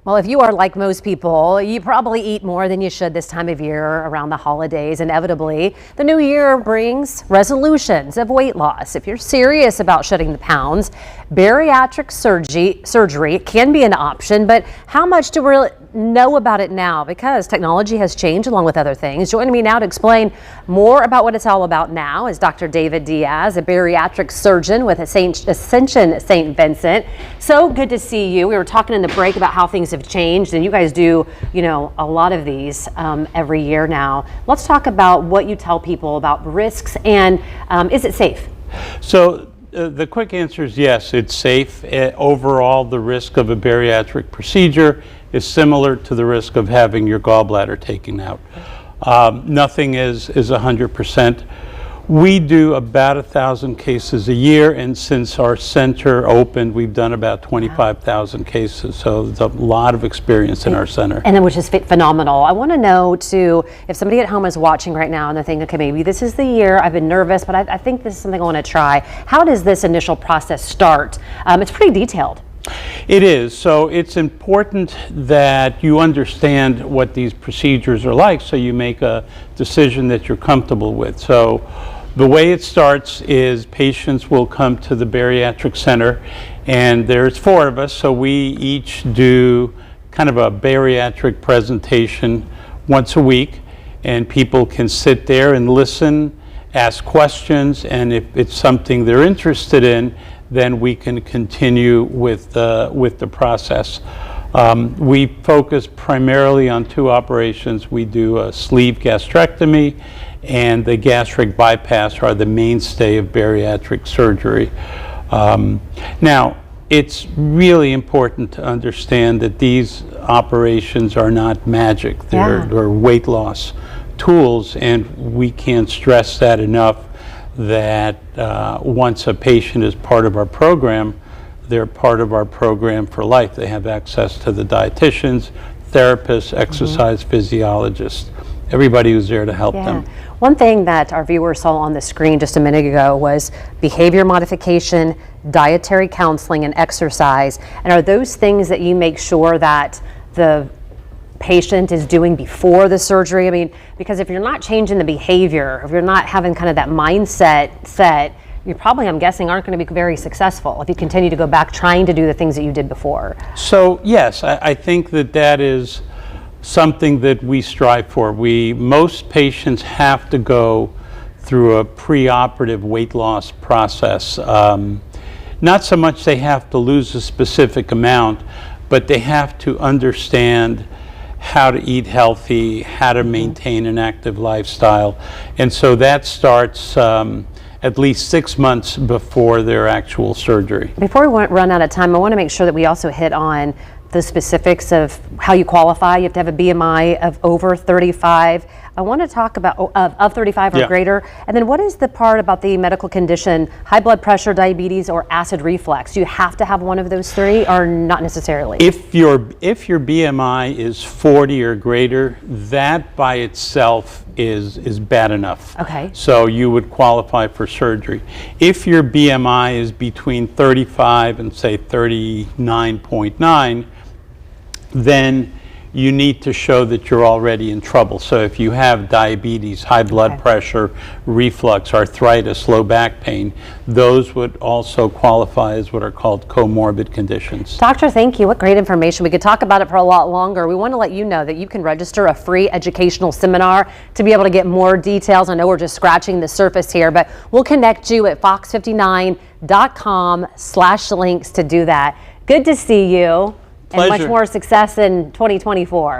Well, if you are like most people, you probably eat more than you should this time of year around the holidays. Inevitably, the new year brings resolutions of weight loss. If you're serious about shedding the pounds, bariatric surgery can be an option, but how much do we really know about it now? Because technology has changed along with other things. Joining me now to explain more about what it's all about now is Dr. David Diaz, a bariatric surgeon with Ascension St. Vincent. So good to see you. We were talking in the break about how things have changed, and you guys do, a lot of these every year now. Let's talk about what you tell people about risks and is it safe? So the quick answer is yes, it's safe. Overall, the risk of a bariatric procedure is similar to the risk of having your gallbladder taken out. Nothing is 100%. We do about 1,000 cases a year, and since our center opened, we've done about 25,000 cases. So there's a lot of experience in our center. And then, which is phenomenal. I want to know too, if somebody at home is watching right now and they're thinking, okay, maybe this is the year, I've been nervous, but I think this is something I want to try. How does this initial process start? It's pretty detailed. It is. So it's important that you understand what these procedures are like so you make a decision that you're comfortable with. So the way it starts is patients will come to the bariatric center, and there's 4 of us, so we each do kind of a bariatric presentation once a week, and people can sit there and listen, ask questions, and if it's something they're interested in, then we can continue with the process. We focus primarily on 2 operations. We do a sleeve gastrectomy, and the gastric bypass are the mainstay of bariatric surgery. Now, it's really important to understand that these operations are not magic. They're weight loss tools, and we can't stress that enough, that once a patient is part of our program, they're part of our program for life. They have access to the dietitians, therapists, exercise physiologists, everybody who's there to help them. One thing that our viewers saw on the screen just a minute ago was behavior modification, dietary counseling, and exercise. And are those things that you make sure that the patient is doing before the surgery? I mean, because if you're not changing the behavior, if you're not having kind of that mindset set, you probably, I'm guessing, aren't going to be very successful if you continue to go back trying to do the things that you did before. So yes, I think that is something that we strive for. Most patients have to go through a preoperative weight loss process. Not so much they have to lose a specific amount, but they have to understand how to eat healthy, how to maintain an active lifestyle. And so that starts at least 6 months before their actual surgery. Before we run out of time, I want to make sure that we also hit on the specifics of how you qualify. You have to have a BMI of over 35. I want to talk about of 35 or greater. And then what is the part about the medical condition, high blood pressure, diabetes, or acid reflux? Do you have to have one of those 3 or not necessarily? If your BMI is 40 or greater, that by itself is bad enough. Okay. So you would qualify for surgery. If your BMI is between 35 and say 39.9, then you need to show that you're already in trouble. So if you have diabetes, high blood pressure, reflux, arthritis, low back pain, those would also qualify as what are called comorbid conditions. Doctor, thank you. What great information. We could talk about it for a lot longer. We want to let you know that you can register a free educational seminar to be able to get more details. I know we're just scratching the surface here, but we'll connect you at fox59.com/links to do that. Good to see you. Pleasure. And much more success in 2024.